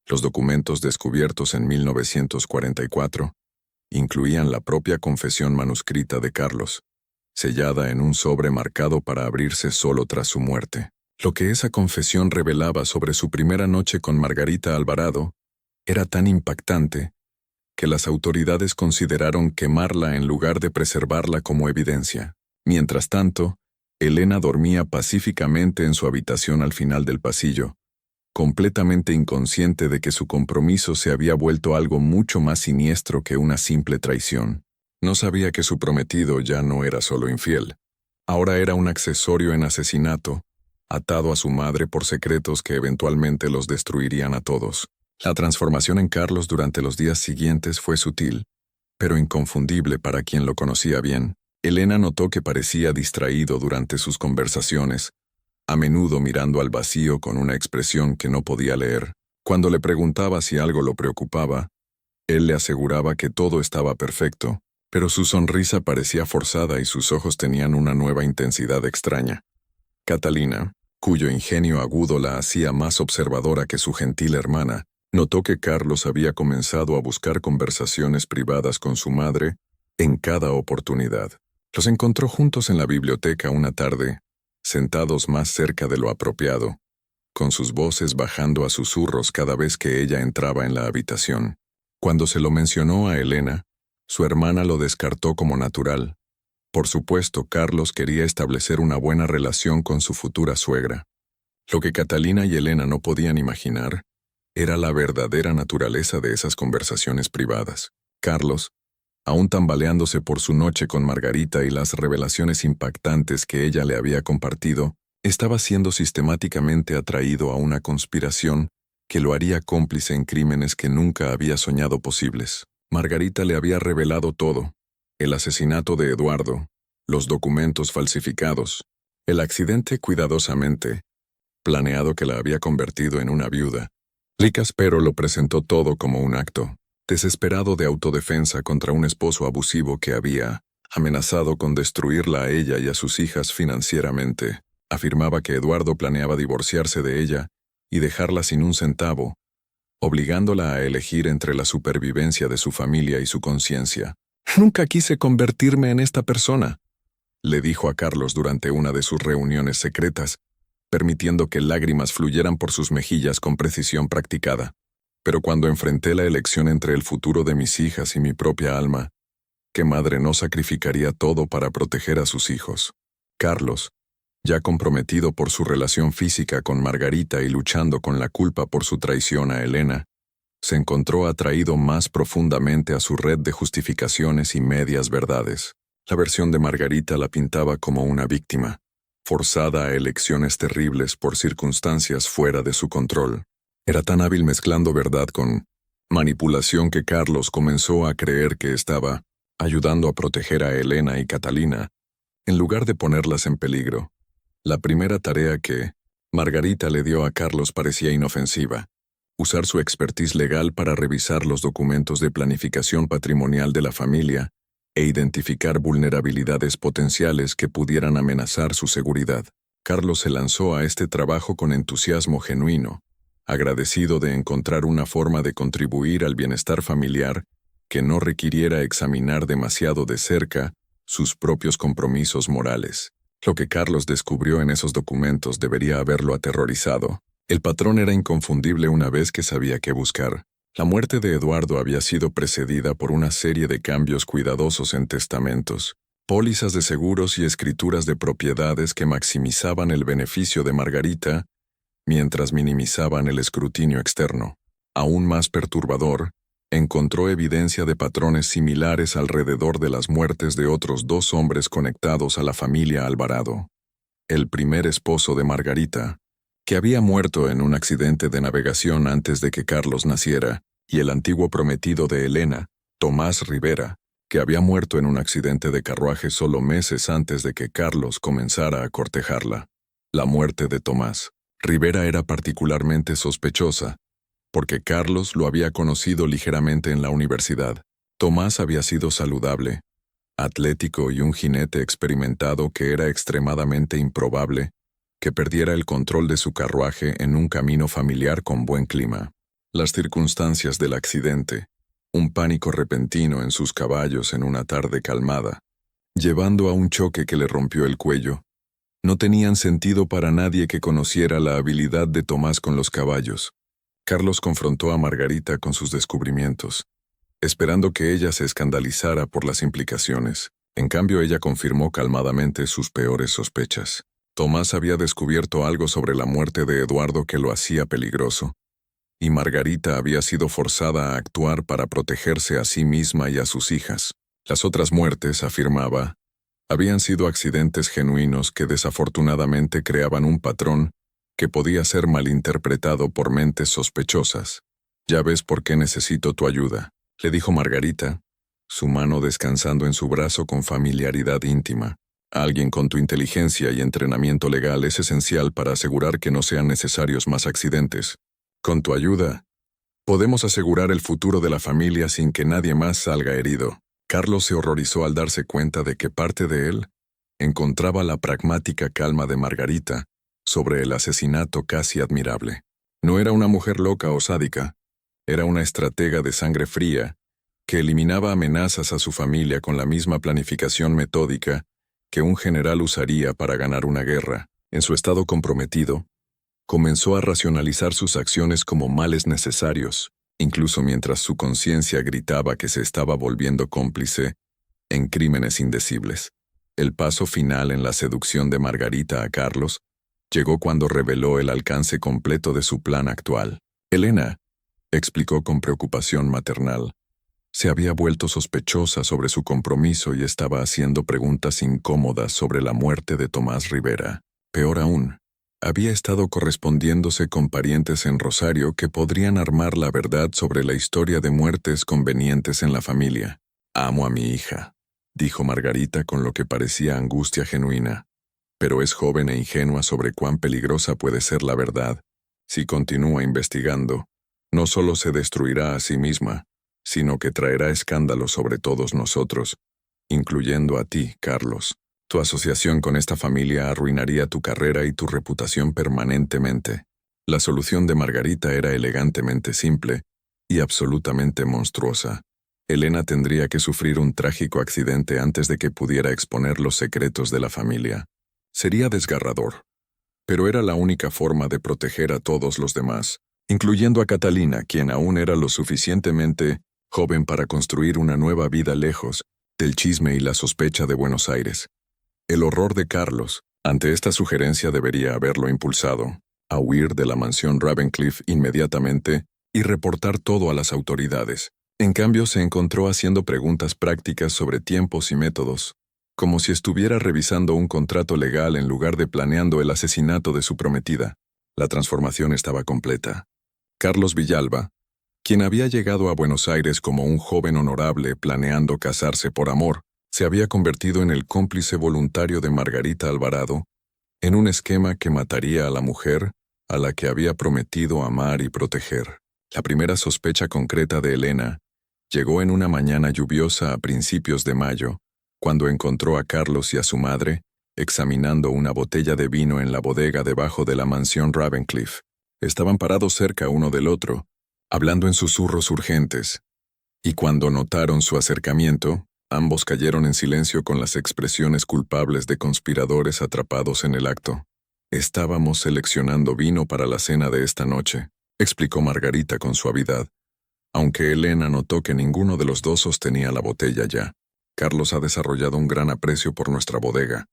Los documentos descubiertos en 1944 incluían la propia confesión manuscrita de Carlos, sellada en un sobre marcado para abrirse solo tras su muerte. Lo que esa confesión revelaba sobre su primera noche con Margarita Alvarado era tan impactante que las autoridades consideraron quemarla en lugar de preservarla como evidencia. Mientras tanto, Elena dormía pacíficamente en su habitación al final del pasillo, completamente inconsciente de que su compromiso se había vuelto algo mucho más siniestro que una simple traición. No sabía que su prometido ya no era solo infiel. Ahora era un accesorio en asesinato, atado a su madre por secretos que eventualmente los destruirían a todos. La transformación en Carlos durante los días siguientes fue sutil, pero inconfundible para quien lo conocía bien. Elena notó que parecía distraído durante sus conversaciones, a menudo mirando al vacío con una expresión que no podía leer. Cuando le preguntaba si algo lo preocupaba, él le aseguraba que todo estaba perfecto, pero su sonrisa parecía forzada y sus ojos tenían una nueva intensidad extraña. Catalina, cuyo ingenio agudo la hacía más observadora que su gentil hermana, notó que Carlos había comenzado a buscar conversaciones privadas con su madre en cada oportunidad. Los encontró juntos en la biblioteca una tarde, sentados más cerca de lo apropiado, con sus voces bajando a susurros cada vez que ella entraba en la habitación. Cuando se lo mencionó a Elena, su hermana lo descartó como natural. Por supuesto, Carlos quería establecer una buena relación con su futura suegra. Lo que Catalina y Elena no podían imaginar era la verdadera naturaleza de esas conversaciones privadas. Carlos, aún tambaleándose por su noche con Margarita y las revelaciones impactantes que ella le había compartido, estaba siendo sistemáticamente atraído a una conspiración que lo haría cómplice en crímenes que nunca había soñado posibles. Margarita le había revelado todo: el asesinato de Eduardo, los documentos falsificados, el accidente cuidadosamente planeado que la había convertido en una viuda. Caspero lo presentó todo como un acto desesperado de autodefensa contra un esposo abusivo que había amenazado con destruirla a ella y a sus hijas financieramente. Afirmaba que Eduardo planeaba divorciarse de ella y dejarla sin un centavo, obligándola a elegir entre la supervivencia de su familia y su conciencia. «Nunca quise convertirme en esta persona», le dijo a Carlos durante una de sus reuniones secretas, permitiendo que lágrimas fluyeran por sus mejillas con precisión practicada. «Pero cuando enfrenté la elección entre el futuro de mis hijas y mi propia alma, ¿qué madre no sacrificaría todo para proteger a sus hijos?» Carlos, ya comprometido por su relación física con Margarita y luchando con la culpa por su traición a Elena, se encontró atraído más profundamente a su red de justificaciones y medias verdades. La versión de Margarita la pintaba como una víctima, forzada a elecciones terribles por circunstancias fuera de su control. Era tan hábil mezclando verdad con manipulación que Carlos comenzó a creer que estaba ayudando a proteger a Elena y Catalina, en lugar de ponerlas en peligro. La primera tarea que Margarita le dio a Carlos parecía inofensiva: usar su expertise legal para revisar los documentos de planificación patrimonial de la familia e identificar vulnerabilidades potenciales que pudieran amenazar su seguridad. Carlos se lanzó a este trabajo con entusiasmo genuino, agradecido de encontrar una forma de contribuir al bienestar familiar que no requiriera examinar demasiado de cerca sus propios compromisos morales. Lo que Carlos descubrió en esos documentos debería haberlo aterrorizado. El patrón era inconfundible una vez que sabía qué buscar. La muerte de Eduardo había sido precedida por una serie de cambios cuidadosos en testamentos, pólizas de seguros y escrituras de propiedades que maximizaban el beneficio de Margarita mientras minimizaban el escrutinio externo. Aún más perturbador, encontró evidencia de patrones similares alrededor de las muertes de otros dos hombres conectados a la familia Alvarado. El primer esposo de Margarita, que había muerto en un accidente de navegación antes de que Carlos naciera, y el antiguo prometido de Elena, Tomás Rivera, que había muerto en un accidente de carruaje solo meses antes de que Carlos comenzara a cortejarla. La muerte de Tomás Rivera era particularmente sospechosa, porque Carlos lo había conocido ligeramente en la universidad. Tomás había sido saludable, atlético y un jinete experimentado que era extremadamente improbable que perdiera el control de su carruaje en un camino familiar con buen clima. Las circunstancias del accidente, un pánico repentino en sus caballos en una tarde calmada, llevando a un choque que le rompió el cuello, no tenían sentido para nadie que conociera la habilidad de Tomás con los caballos. Carlos confrontó a Margarita con sus descubrimientos, esperando que ella se escandalizara por las implicaciones. En cambio, ella confirmó calmadamente sus peores sospechas. Tomás había descubierto algo sobre la muerte de Eduardo que lo hacía peligroso, y Margarita había sido forzada a actuar para protegerse a sí misma y a sus hijas. Las otras muertes, afirmaba, habían sido accidentes genuinos que desafortunadamente creaban un patrón que podía ser malinterpretado por mentes sospechosas. «Ya ves por qué necesito tu ayuda», le dijo Margarita, su mano descansando en su brazo con familiaridad íntima. «Alguien con tu inteligencia y entrenamiento legal es esencial para asegurar que no sean necesarios más accidentes. Con tu ayuda, podemos asegurar el futuro de la familia sin que nadie más salga herido». Carlos se horrorizó al darse cuenta de que parte de él encontraba la pragmática calma de Margarita sobre el asesinato casi admirable. No era una mujer loca o sádica, era una estratega de sangre fría que eliminaba amenazas a su familia con la misma planificación metódica que un general usaría para ganar una guerra. En su estado comprometido, comenzó a racionalizar sus acciones como males necesarios, incluso mientras su conciencia gritaba que se estaba volviendo cómplice en crímenes indecibles. El paso final en la seducción de Margarita a Carlos llegó cuando reveló el alcance completo de su plan actual. Elena, explicó con preocupación maternal, se había vuelto sospechosa sobre su compromiso y estaba haciendo preguntas incómodas sobre la muerte de Tomás Rivera. Peor aún, había estado correspondiéndose con parientes en Rosario que podrían armar la verdad sobre la historia de muertes convenientes en la familia. «Amo a mi hija», dijo Margarita con lo que parecía angustia genuina, «pero es joven e ingenua sobre cuán peligrosa puede ser la verdad. Si continúa investigando, no solo se destruirá a sí misma, sino que traerá escándalo sobre todos nosotros, incluyendo a ti, Carlos. Tu asociación con esta familia arruinaría tu carrera y tu reputación permanentemente». La solución de Margarita era elegantemente simple y absolutamente monstruosa. Elena tendría que sufrir un trágico accidente antes de que pudiera exponer los secretos de la familia. Sería desgarrador, pero era la única forma de proteger a todos los demás, incluyendo a Catalina, quien aún era lo suficientemente joven para construir una nueva vida lejos del chisme y la sospecha de Buenos Aires. El horror de Carlos ante esta sugerencia debería haberlo impulsado a huir de la mansión Ravencliff inmediatamente y reportar todo a las autoridades. En cambio, se encontró haciendo preguntas prácticas sobre tiempos y métodos, como si estuviera revisando un contrato legal en lugar de planeando el asesinato de su prometida. La transformación estaba completa. Carlos Villalba, quien había llegado a Buenos Aires como un joven honorable planeando casarse por amor, se había convertido en el cómplice voluntario de Margarita Alvarado en un esquema que mataría a la mujer a la que había prometido amar y proteger. La primera sospecha concreta de Elena llegó en una mañana lluviosa a principios de mayo, cuando encontró a Carlos y a su madre examinando una botella de vino en la bodega debajo de la mansión Ravencliff. Estaban parados cerca uno del otro, hablando en susurros urgentes, y cuando notaron su acercamiento, ambos cayeron en silencio con las expresiones culpables de conspiradores atrapados en el acto. «Estábamos seleccionando vino para la cena de esta noche», explicó Margarita con suavidad, aunque Elena notó que ninguno de los dos sostenía la botella ya. «Carlos ha desarrollado un gran aprecio por nuestra bodega».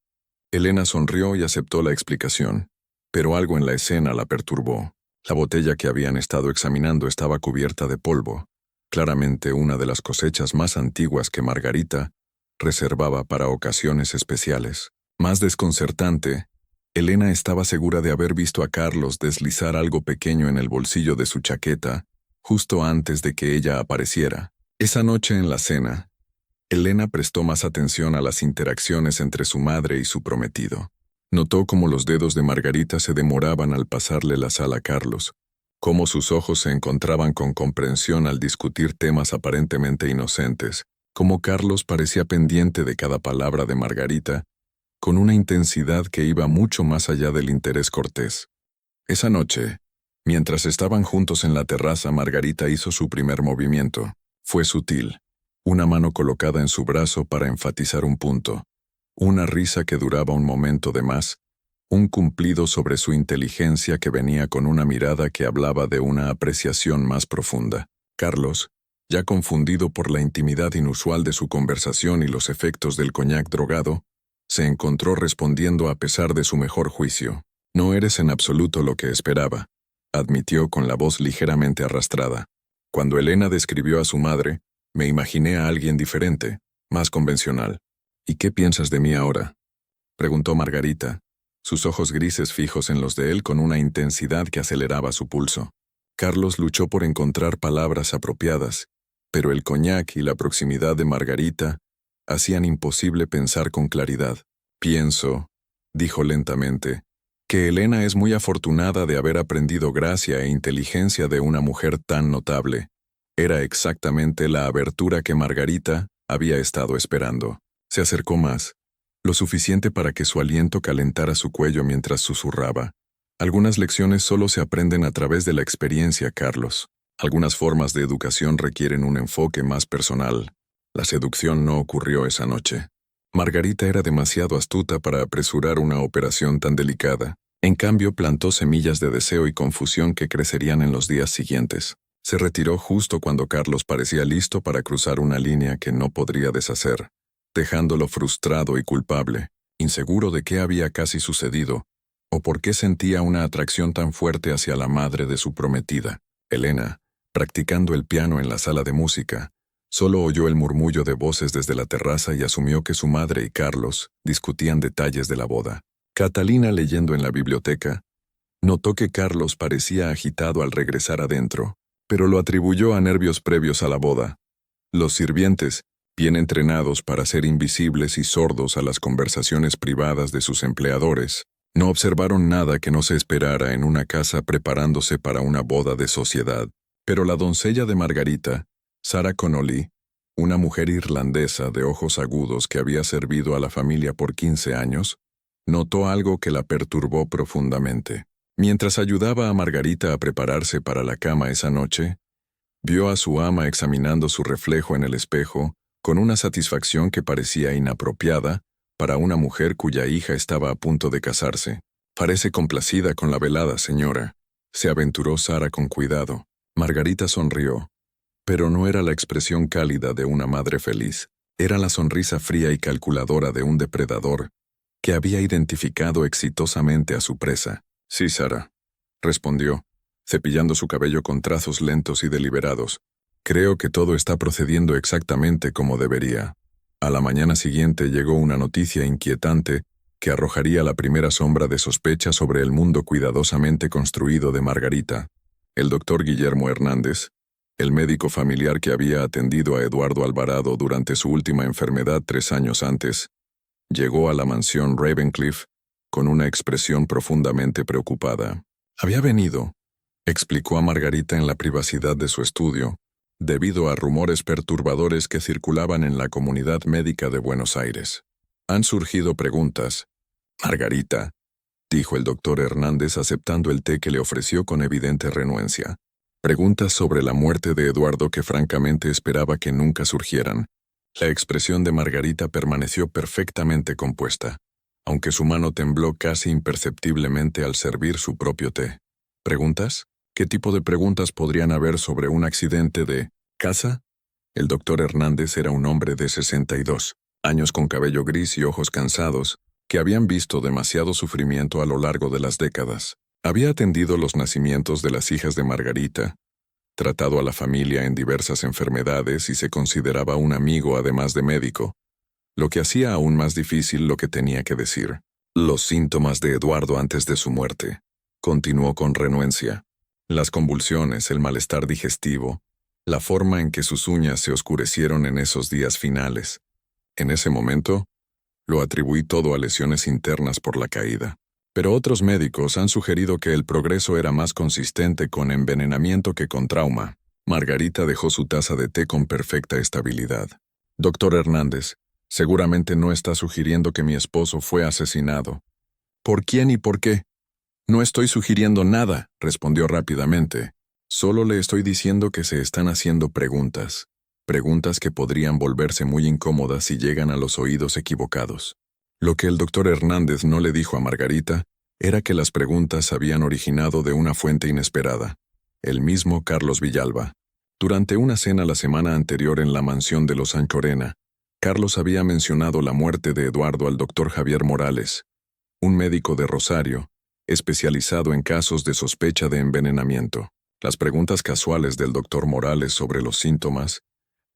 Elena sonrió y aceptó la explicación, pero algo en la escena la perturbó. La botella que habían estado examinando estaba cubierta de polvo, claramente una de las cosechas más antiguas que Margarita reservaba para ocasiones especiales. Más desconcertante, Elena estaba segura de haber visto a Carlos deslizar algo pequeño en el bolsillo de su chaqueta justo antes de que ella apareciera. Esa noche en la cena, Elena prestó más atención a las interacciones entre su madre y su prometido. Notó cómo los dedos de Margarita se demoraban al pasarle la sal a Carlos, cómo sus ojos se encontraban con comprensión al discutir temas aparentemente inocentes, cómo Carlos parecía pendiente de cada palabra de Margarita, con una intensidad que iba mucho más allá del interés cortés. Esa noche, Mientras estaban juntos en la terraza, Margarita hizo su primer movimiento. Fue sutil. Una mano colocada en su brazo para enfatizar un punto. Una risa que duraba un momento de más. Un cumplido sobre su inteligencia que venía con una mirada que hablaba de una apreciación más profunda. Carlos, ya confundido por la intimidad inusual de su conversación y los efectos del coñac drogado, se encontró respondiendo a pesar de su mejor juicio. «No eres en absoluto lo que esperaba», admitió con la voz ligeramente arrastrada. «Cuando Elena describió a su madre, me imaginé a alguien diferente, más convencional. ¿Y qué piensas de mí ahora?», preguntó Margarita, sus ojos grises fijos en los de él con una intensidad que aceleraba su pulso. Carlos luchó por encontrar palabras apropiadas, pero el coñac y la proximidad de Margarita hacían imposible pensar con claridad. «Pienso», dijo lentamente, «que Elena es muy afortunada de haber aprendido gracia e inteligencia de una mujer tan notable. Era exactamente la abertura que Margarita había estado esperando». Se acercó más, lo suficiente para que su aliento calentara su cuello mientras susurraba. «Algunas lecciones solo se aprenden a través de la experiencia, Carlos. Algunas formas de educación requieren un enfoque más personal. La seducción no ocurrió esa noche. Margarita era demasiado astuta para apresurar una operación tan delicada. En cambio, plantó semillas de deseo y confusión que crecerían en los días siguientes. Se retiró justo cuando Carlos parecía listo para cruzar una línea que no podría deshacer, dejándolo frustrado y culpable, inseguro de qué había casi sucedido, o por qué sentía una atracción tan fuerte hacia la madre de su prometida. Elena, practicando el piano en la sala de música, solo oyó el murmullo de voces desde la terraza y asumió que su madre y Carlos discutían detalles de la boda. Catalina, leyendo en la biblioteca, notó que Carlos parecía agitado al regresar adentro, pero lo atribuyó a nervios previos a la boda. Los sirvientes, bien entrenados para ser invisibles y sordos a las conversaciones privadas de sus empleadores, no observaron nada que no se esperara en una casa preparándose para una boda de sociedad. Pero la doncella de Margarita, Sarah Connolly, una mujer irlandesa de ojos agudos que había servido a la familia por 15 años, notó algo que la perturbó profundamente. Mientras ayudaba a Margarita a prepararse para la cama esa noche, vio a su ama examinando su reflejo en el espejo con una satisfacción que parecía inapropiada para una mujer cuya hija estaba a punto de casarse. «Parece complacida con la velada, señora», se aventuró Sarah con cuidado. Margarita sonrió, pero no era la expresión cálida de una madre feliz. Era la sonrisa fría y calculadora de un depredador que había identificado exitosamente a su presa. «Sí, Sarah», respondió, cepillando su cabello con trazos lentos y deliberados. «Creo que todo está procediendo exactamente como debería». A la mañana siguiente llegó una noticia inquietante que arrojaría la primera sombra de sospecha sobre el mundo cuidadosamente construido de Margarita. El doctor Guillermo Hernández, el médico familiar que había atendido a Eduardo Alvarado durante su última enfermedad 3 años antes, llegó a la mansión Ravencliff con una expresión profundamente preocupada. «Había venido», explicó a Margarita en la privacidad de su estudio, debido a rumores perturbadores que circulaban en la comunidad médica de Buenos Aires. «Han surgido preguntas». «Margarita», dijo el doctor Hernández aceptando el té que le ofreció con evidente renuencia. «Preguntas sobre la muerte de Eduardo que francamente esperaba que nunca surgieran». La expresión de Margarita permaneció perfectamente compuesta, aunque su mano tembló casi imperceptiblemente al servir su propio té. «¿Preguntas? ¿Qué tipo de preguntas podrían haber sobre un accidente de casa?» El doctor Hernández era un hombre de 62 años con cabello gris y ojos cansados, que habían visto demasiado sufrimiento a lo largo de las décadas. Había atendido los nacimientos de las hijas de Margarita, tratado a la familia en diversas enfermedades y se consideraba un amigo además de médico, lo que hacía aún más difícil lo que tenía que decir. «Los síntomas de Eduardo antes de su muerte», continuó con renuencia. «Las convulsiones, el malestar digestivo, la forma en que sus uñas se oscurecieron en esos días finales. En ese momento, lo atribuí todo a lesiones internas por la caída. Pero otros médicos han sugerido que el progreso era más consistente con envenenamiento que con trauma». Margarita dejó su taza de té con perfecta estabilidad. «Doctor Hernández, seguramente no está sugiriendo que mi esposo fue asesinado». «¿Por quién y por qué?». No estoy sugiriendo nada, respondió rápidamente. Solo le estoy diciendo que se están haciendo preguntas. Preguntas que podrían volverse muy incómodas si llegan a los oídos equivocados. Lo que el doctor Hernández no le dijo a Margarita era que las preguntas habían originado de una fuente inesperada. El mismo Carlos Villalba. Durante una cena la semana anterior en la mansión de los Anchorena, Carlos había mencionado la muerte de Eduardo al doctor Javier Morales, un médico de Rosario, especializado en casos de sospecha de envenenamiento. Las preguntas casuales del doctor Morales sobre los síntomas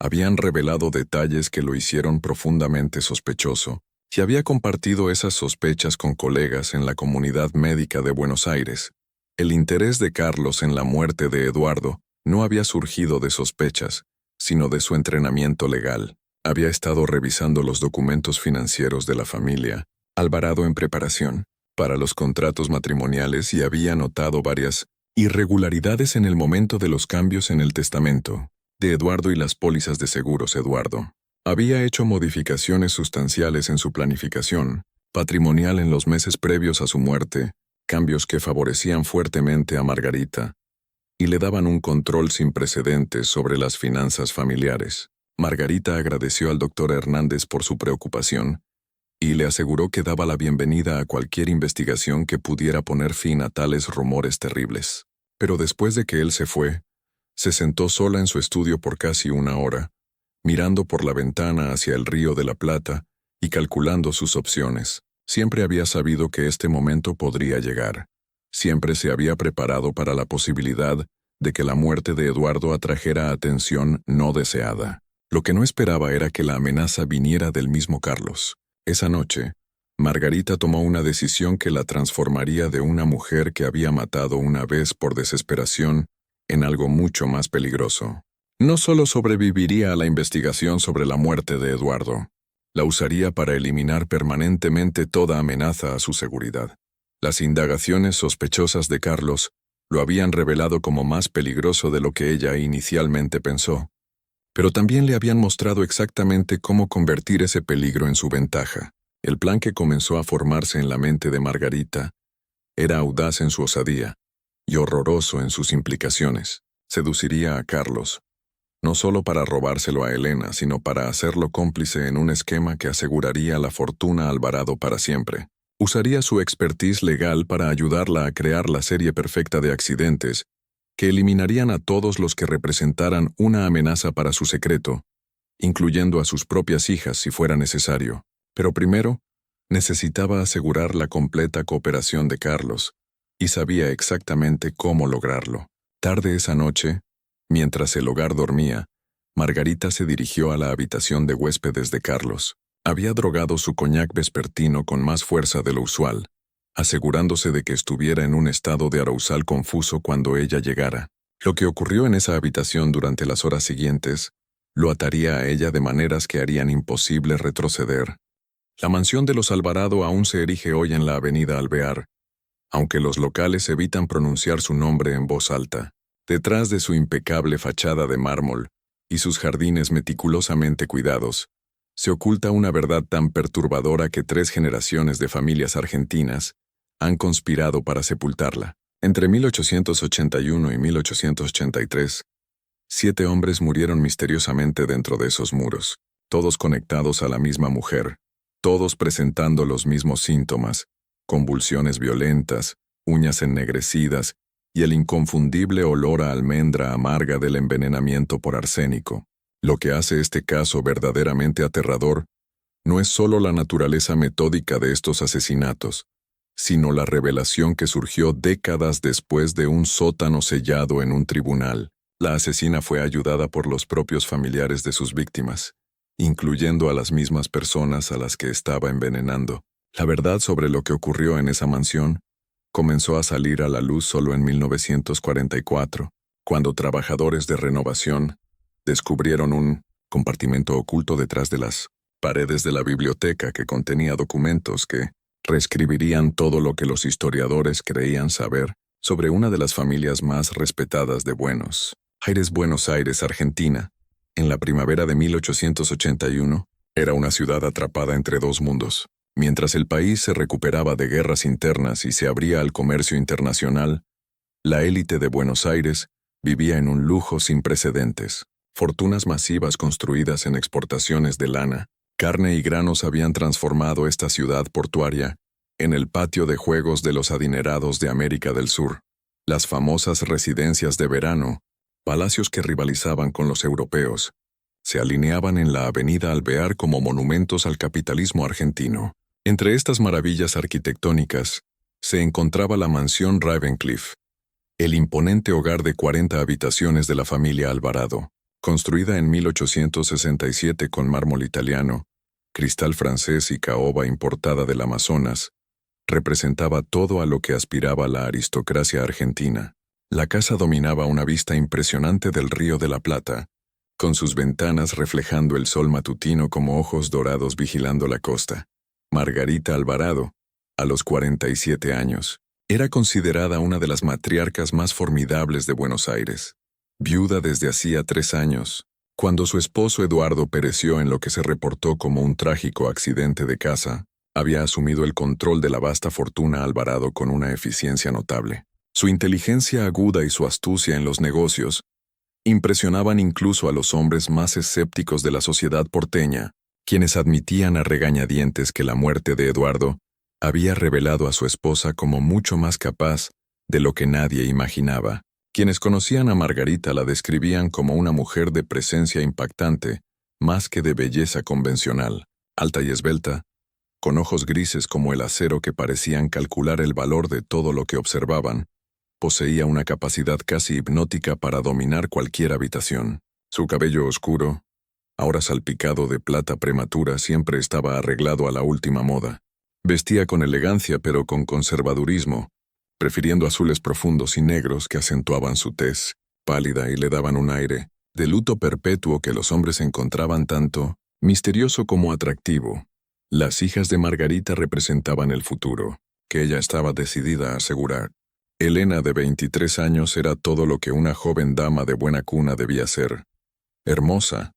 habían revelado detalles que lo hicieron profundamente sospechoso, y había compartido esas sospechas con colegas en la comunidad médica de Buenos Aires. El interés de Carlos en la muerte de Eduardo no había surgido de sospechas, sino de su entrenamiento legal. Había estado revisando los documentos financieros de la familia, Alvarado en preparación, para los contratos matrimoniales y había notado varias irregularidades en el momento de los cambios en el testamento de Eduardo y las pólizas de seguros Eduardo. Había hecho modificaciones sustanciales en su planificación patrimonial en los meses previos a su muerte, cambios que favorecían fuertemente a Margarita y le daban un control sin precedentes sobre las finanzas familiares. Margarita agradeció al doctor Hernández por su preocupación y le aseguró que daba la bienvenida a cualquier investigación que pudiera poner fin a tales rumores terribles. Pero después de que él se fue, se sentó sola en su estudio por casi una hora, mirando por la ventana hacia el Río de la Plata y calculando sus opciones. Siempre había sabido que este momento podría llegar. Siempre se había preparado para la posibilidad de que la muerte de Eduardo atrajera atención no deseada. Lo que no esperaba era que la amenaza viniera del mismo Carlos. Esa noche, Margarita tomó una decisión que la transformaría de una mujer que había matado una vez por desesperación en algo mucho más peligroso. No solo sobreviviría a la investigación sobre la muerte de Eduardo, la usaría para eliminar permanentemente toda amenaza a su seguridad. Las indagaciones sospechosas de Carlos lo habían revelado como más peligroso de lo que ella inicialmente pensó, pero también le habían mostrado exactamente cómo convertir ese peligro en su ventaja. El plan que comenzó a formarse en la mente de Margarita era audaz en su osadía y horroroso en sus implicaciones. Seduciría a Carlos, no solo para robárselo a Elena, sino para hacerlo cómplice en un esquema que aseguraría la fortuna a Alvarado para siempre. Usaría su expertise legal para ayudarla a crear la serie perfecta de accidentes que eliminarían a todos los que representaran una amenaza para su secreto, incluyendo a sus propias hijas si fuera necesario. Pero primero, necesitaba asegurar la completa cooperación de Carlos, y sabía exactamente cómo lograrlo. Tarde esa noche, mientras el hogar dormía, Margarita se dirigió a la habitación de huéspedes de Carlos. Había drogado su coñac vespertino con más fuerza de lo usual, asegurándose de que estuviera en un estado de arousal confuso cuando ella llegara. Lo que ocurrió en esa habitación durante las horas siguientes lo ataría a ella de maneras que harían imposible retroceder. La mansión de los Alvarado aún se erige hoy en la avenida Alvear, aunque los locales evitan pronunciar su nombre en voz alta. Detrás de su impecable fachada de mármol y sus jardines meticulosamente cuidados, se oculta una verdad tan perturbadora que 3 generaciones de familias argentinas han conspirado para sepultarla. Entre 1881 y 1883, 7 hombres murieron misteriosamente dentro de esos muros, todos conectados a la misma mujer, todos presentando los mismos síntomas: convulsiones violentas, uñas ennegrecidas y el inconfundible olor a almendra amarga del envenenamiento por arsénico. Lo que hace este caso verdaderamente aterrador no es solo la naturaleza metódica de estos asesinatos, sino la revelación que surgió décadas después de un sótano sellado en un tribunal. La asesina fue ayudada por los propios familiares de sus víctimas, incluyendo a las mismas personas a las que estaba envenenando. La verdad sobre lo que ocurrió en esa mansión comenzó a salir a la luz solo en 1944, cuando trabajadores de renovación descubrieron un compartimento oculto detrás de las paredes de la biblioteca que contenía documentos que reescribirían todo lo que los historiadores creían saber sobre una de las familias más respetadas de Buenos Aires, Argentina. En la primavera de 1881, era una ciudad atrapada entre 2 mundos. Mientras el país se recuperaba de guerras internas y se abría al comercio internacional, la élite de Buenos Aires vivía en un lujo sin precedentes. Fortunas masivas construidas en exportaciones de lana, carne y granos habían transformado esta ciudad portuaria en el patio de juegos de los adinerados de América del Sur. Las famosas residencias de verano, palacios que rivalizaban con los europeos, se alineaban en la avenida Alvear como monumentos al capitalismo argentino. Entre estas maravillas arquitectónicas se encontraba la mansión Ravencliff, el imponente hogar de 40 habitaciones de la familia Alvarado, construida en 1867 con mármol italiano, cristal francés y caoba importada del Amazonas, representaba todo a lo que aspiraba la aristocracia argentina. La casa dominaba una vista impresionante del Río de la Plata, con sus ventanas reflejando el sol matutino como ojos dorados vigilando la costa. Margarita Alvarado, a los 47 años, era considerada una de las matriarcas más formidables de Buenos Aires. Viuda desde hacía 3 años, cuando su esposo Eduardo pereció en lo que se reportó como un trágico accidente de casa, había asumido el control de la vasta fortuna Alvarado con una eficiencia notable. Su inteligencia aguda y su astucia en los negocios impresionaban incluso a los hombres más escépticos de la sociedad porteña, quienes admitían a regañadientes que la muerte de Eduardo había revelado a su esposa como mucho más capaz de lo que nadie imaginaba. Quienes conocían a Margarita la describían como una mujer de presencia impactante, más que de belleza convencional, alta y esbelta, con ojos grises como el acero que parecían calcular el valor de todo lo que observaban. Poseía una capacidad casi hipnótica para dominar cualquier habitación. Su cabello oscuro, ahora salpicado de plata prematura, siempre estaba arreglado a la última moda. Vestía con elegancia pero con conservadurismo, prefiriendo azules profundos y negros que acentuaban su tez pálida y le daban un aire de luto perpetuo que los hombres encontraban tanto misterioso como atractivo. Las hijas de Margarita representaban el futuro, que ella estaba decidida a asegurar. Elena, de 23 años, era todo lo que una joven dama de buena cuna debía ser. Hermosa,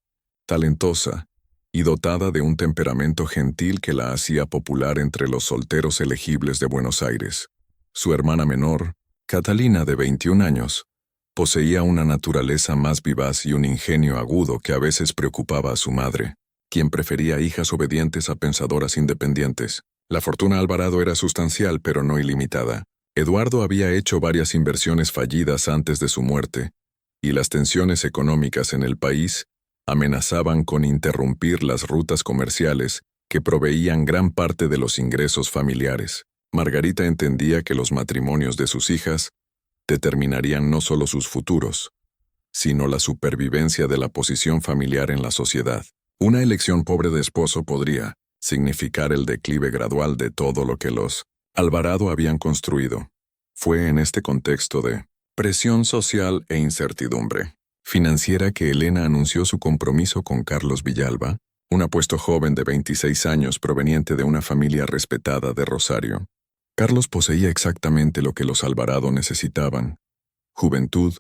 talentosa y dotada de un temperamento gentil que la hacía popular entre los solteros elegibles de Buenos Aires. Su hermana menor, Catalina, de 21 años, poseía una naturaleza más vivaz y un ingenio agudo que a veces preocupaba a su madre, quien prefería hijas obedientes a pensadoras independientes. La fortuna Alvarado era sustancial pero no ilimitada. Eduardo había hecho varias inversiones fallidas antes de su muerte, y las tensiones económicas en el país amenazaban con interrumpir las rutas comerciales que proveían gran parte de los ingresos familiares. Margarita entendía que los matrimonios de sus hijas determinarían no solo sus futuros, sino la supervivencia de la posición familiar en la sociedad. Una elección pobre de esposo podría significar el declive gradual de todo lo que los Alvarado habían construido. Fue en este contexto de presión social e incertidumbre financiera que Elena anunció su compromiso con Carlos Villalba, un apuesto joven de 26 años proveniente de una familia respetada de Rosario. Carlos poseía exactamente lo que los Alvarado necesitaban: juventud,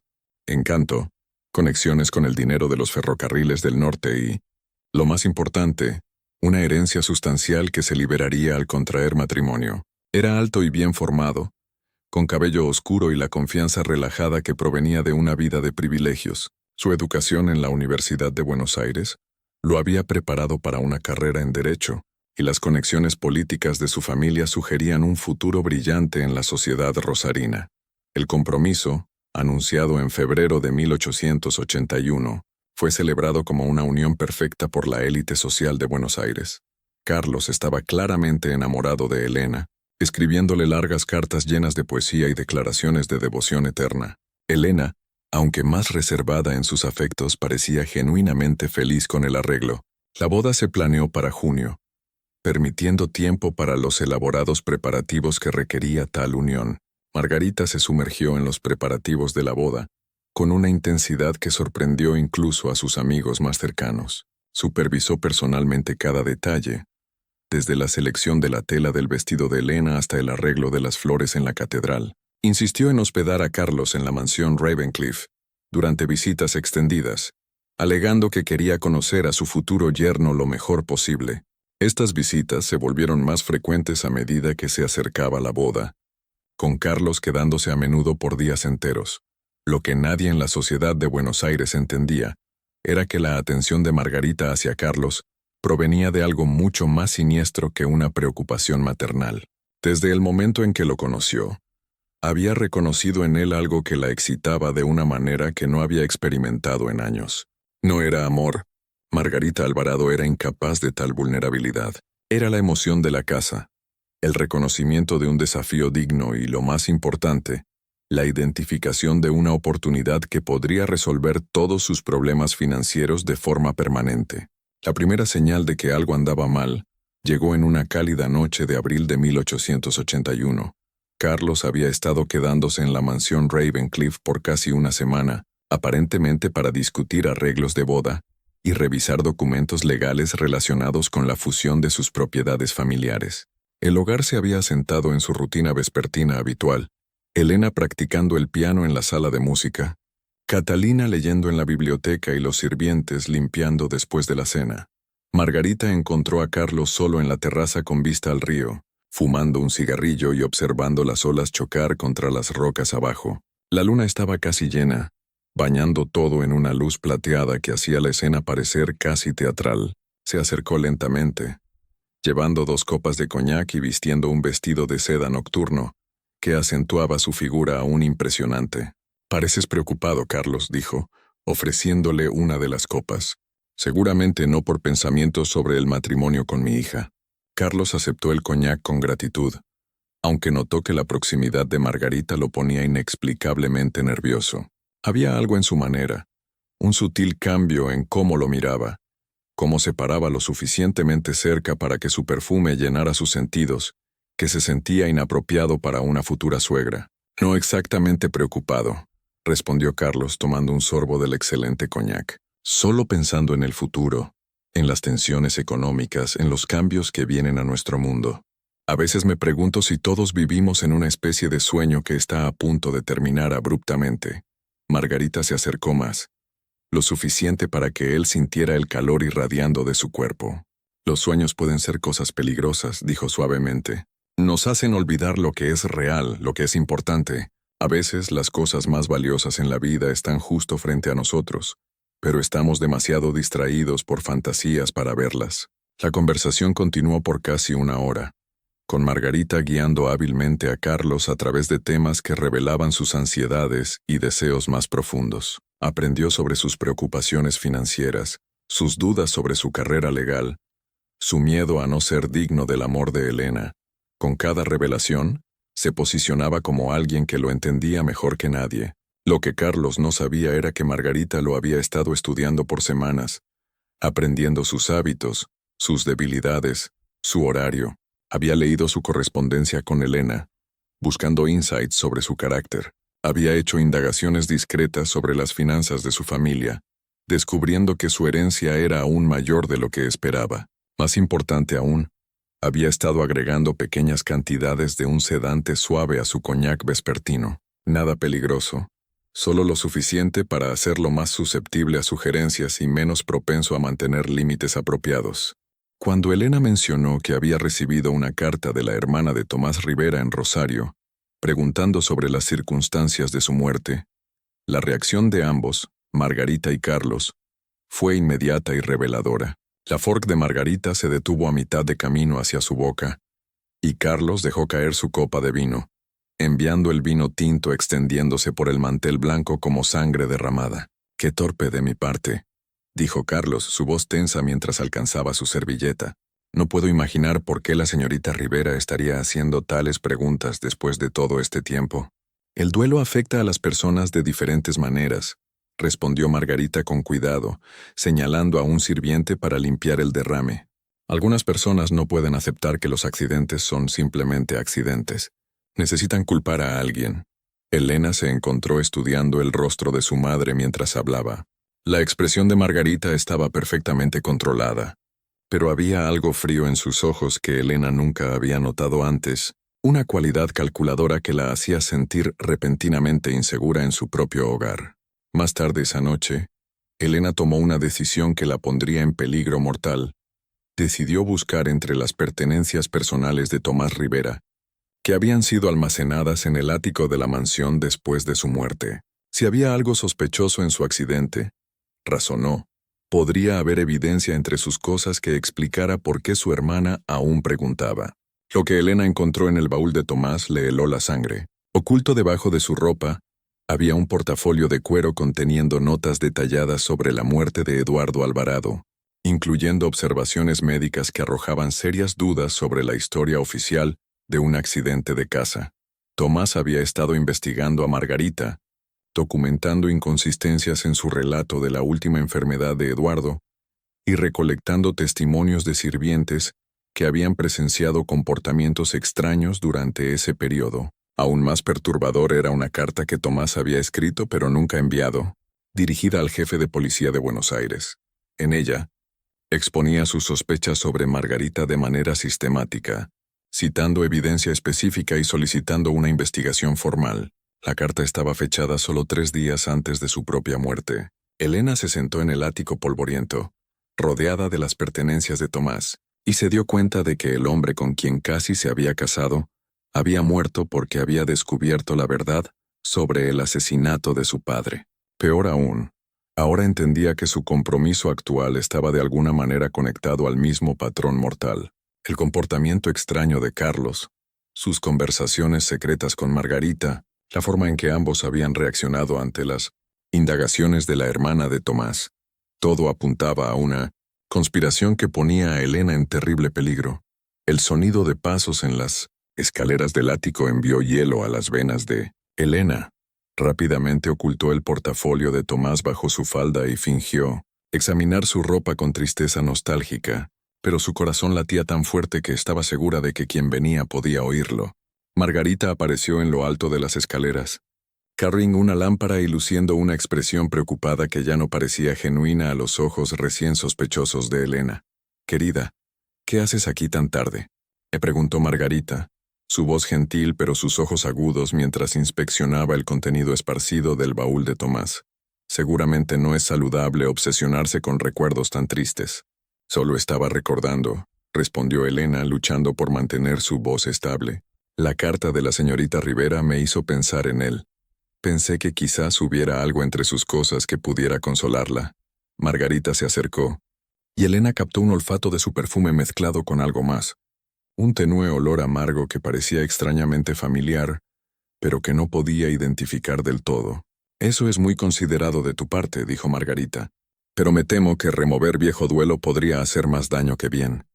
encanto, conexiones con el dinero de los ferrocarriles del norte y, lo más importante, una herencia sustancial que se liberaría al contraer matrimonio. Era alto y bien formado, con cabello oscuro y la confianza relajada que provenía de una vida de privilegios. Su educación en la Universidad de Buenos Aires lo había preparado para una carrera en Derecho, y las conexiones políticas de su familia sugerían un futuro brillante en la sociedad rosarina. El compromiso, anunciado en febrero de 1881, fue celebrado como una unión perfecta por la élite social de Buenos Aires. Carlos estaba claramente enamorado de Elena, escribiéndole largas cartas llenas de poesía y declaraciones de devoción eterna. Elena, aunque más reservada en sus afectos, parecía genuinamente feliz con el arreglo. La boda se planeó para junio, permitiendo tiempo para los elaborados preparativos que requería tal unión. Margarita se sumergió en los preparativos de la boda, con una intensidad que sorprendió incluso a sus amigos más cercanos. Supervisó personalmente cada detalle, desde la selección de la tela del vestido de Elena hasta el arreglo de las flores en la catedral. Insistió en hospedar a Carlos en la mansión Ravencliff durante visitas extendidas, alegando que quería conocer a su futuro yerno lo mejor posible. Estas visitas se volvieron más frecuentes a medida que se acercaba la boda, con Carlos quedándose a menudo por días enteros. Lo que nadie en la sociedad de Buenos Aires entendía era que la atención de Margarita hacia Carlos provenía de algo mucho más siniestro que una preocupación maternal. Desde el momento en que lo conoció, había reconocido en él algo que la excitaba de una manera que no había experimentado en años. No era amor. Margarita Alvarado era incapaz de tal vulnerabilidad. Era la emoción de la casa, el reconocimiento de un desafío digno y, lo más importante, la identificación de una oportunidad que podría resolver todos sus problemas financieros de forma permanente. La primera señal de que algo andaba mal llegó en una cálida noche de abril de 1881. Carlos había estado quedándose en la mansión Ravencliff por casi una semana, aparentemente para discutir arreglos de boda y revisar documentos legales relacionados con la fusión de sus propiedades familiares. El hogar se había asentado en su rutina vespertina habitual, Elena practicando el piano en la sala de música, Catalina leyendo en la biblioteca y los sirvientes limpiando después de la cena. Margarita encontró a Carlos solo en la terraza con vista al río, fumando un cigarrillo y observando las olas chocar contra las rocas abajo. La luna estaba casi llena, bañando todo en una luz plateada que hacía la escena parecer casi teatral. Se acercó lentamente, llevando 2 copas de coñac y vistiendo un vestido de seda nocturno, que acentuaba su figura aún impresionante. «Pareces preocupado, Carlos», dijo, ofreciéndole una de las copas. «Seguramente no por pensamientos sobre el matrimonio con mi hija». Carlos aceptó el coñac con gratitud, aunque notó que la proximidad de Margarita lo ponía inexplicablemente nervioso. Había algo en su manera, un sutil cambio en cómo lo miraba, cómo se paraba lo suficientemente cerca para que su perfume llenara sus sentidos, que se sentía inapropiado para una futura suegra. «No exactamente preocupado», respondió Carlos tomando un sorbo del excelente coñac. «Solo pensando en el futuro, en las tensiones económicas, en los cambios que vienen a nuestro mundo. A veces me pregunto si todos vivimos en una especie de sueño que está a punto de terminar abruptamente». Margarita se acercó más, lo suficiente para que él sintiera el calor irradiando de su cuerpo. «Los sueños pueden ser cosas peligrosas», dijo suavemente. «Nos hacen olvidar lo que es real, lo que es importante. A veces las cosas más valiosas en la vida están justo frente a nosotros, pero estamos demasiado distraídos por fantasías para verlas». La conversación continuó por casi una hora, con Margarita guiando hábilmente a Carlos a través de temas que revelaban sus ansiedades y deseos más profundos. Aprendió sobre sus preocupaciones financieras, sus dudas sobre su carrera legal, su miedo a no ser digno del amor de Elena. Con cada revelación, se posicionaba como alguien que lo entendía mejor que nadie. Lo que Carlos no sabía era que Margarita lo había estado estudiando por semanas, aprendiendo sus hábitos, sus debilidades, su horario. Había leído su correspondencia con Elena, buscando insights sobre su carácter. Había hecho indagaciones discretas sobre las finanzas de su familia, descubriendo que su herencia era aún mayor de lo que esperaba. Más importante aún, había estado agregando pequeñas cantidades de un sedante suave a su coñac vespertino. Nada peligroso, solo lo suficiente para hacerlo más susceptible a sugerencias y menos propenso a mantener límites apropiados. Cuando Elena mencionó que había recibido una carta de la hermana de Tomás Rivera en Rosario, preguntando sobre las circunstancias de su muerte, la reacción de ambos, Margarita y Carlos, fue inmediata y reveladora. La fork de Margarita se detuvo a mitad de camino hacia su boca, y Carlos dejó caer su copa de vino, enviando el vino tinto extendiéndose por el mantel blanco como sangre derramada. «Qué torpe de mi parte», dijo Carlos, su voz tensa mientras alcanzaba su servilleta. «No puedo imaginar por qué la señorita Rivera estaría haciendo tales preguntas después de todo este tiempo». «El duelo afecta a las personas de diferentes maneras», respondió Margarita con cuidado, señalando a un sirviente para limpiar el derrame. «Algunas personas no pueden aceptar que los accidentes son simplemente accidentes. Necesitan culpar a alguien». Elena se encontró estudiando el rostro de su madre mientras hablaba. La expresión de Margarita estaba perfectamente controlada, pero había algo frío en sus ojos que Elena nunca había notado antes, una cualidad calculadora que la hacía sentir repentinamente insegura en su propio hogar. Más tarde esa noche, Elena tomó una decisión que la pondría en peligro mortal. decidió buscar entre las pertenencias personales de Tomás Rivera, que habían sido almacenadas en el ático de la mansión después de su muerte. Si había algo sospechoso en su accidente, razonó, podría haber evidencia entre sus cosas que explicara por qué su hermana aún preguntaba. Lo que Elena encontró en el baúl de Tomás le heló la sangre. Oculto debajo de su ropa, había un portafolio de cuero conteniendo notas detalladas sobre la muerte de Eduardo Alvarado, incluyendo observaciones médicas que arrojaban serias dudas sobre la historia oficial de un accidente de casa. Tomás había estado investigando a Margarita, documentando inconsistencias en su relato de la última enfermedad de Eduardo y recolectando testimonios de sirvientes que habían presenciado comportamientos extraños durante ese periodo. Aún más perturbador era una carta que Tomás había escrito pero nunca enviado, dirigida al jefe de policía de Buenos Aires. En ella, exponía sus sospechas sobre Margarita de manera sistemática, citando evidencia específica y solicitando una investigación formal. La carta estaba fechada solo 3 días antes de su propia muerte. Elena se sentó en el ático polvoriento, rodeada de las pertenencias de Tomás, y se dio cuenta de que el hombre con quien casi se había casado había muerto porque había descubierto la verdad sobre el asesinato de su padre. Peor aún, ahora entendía que su compromiso actual estaba de alguna manera conectado al mismo patrón mortal. El comportamiento extraño de Carlos, sus conversaciones secretas con Margarita, la forma en que ambos habían reaccionado ante las indagaciones de la hermana de Tomás, todo apuntaba a una conspiración que ponía a Elena en terrible peligro. El sonido de pasos en las escaleras del ático envió hielo a las venas de Elena. Rápidamente ocultó el portafolio de Tomás bajo su falda y fingió examinar su ropa con tristeza nostálgica, pero su corazón latía tan fuerte que estaba segura de que quien venía podía oírlo. Margarita apareció en lo alto de las escaleras, cargando una lámpara y luciendo una expresión preocupada que ya no parecía genuina a los ojos recién sospechosos de Elena. «Querida, ¿qué haces aquí tan tarde?», le preguntó Margarita, su voz gentil pero sus ojos agudos mientras inspeccionaba el contenido esparcido del baúl de Tomás. «Seguramente no es saludable obsesionarse con recuerdos tan tristes». «Solo estaba recordando», respondió Elena, luchando por mantener su voz estable. «La carta de la señorita Rivera me hizo pensar en él. Pensé que quizás hubiera algo entre sus cosas que pudiera consolarla». Margarita se acercó, y Elena captó un olfato de su perfume mezclado con algo más. Un tenue olor amargo que parecía extrañamente familiar, pero que no podía identificar del todo. «Eso es muy considerado de tu parte», dijo Margarita. «Pero me temo que remover viejo duelo podría hacer más daño que bien.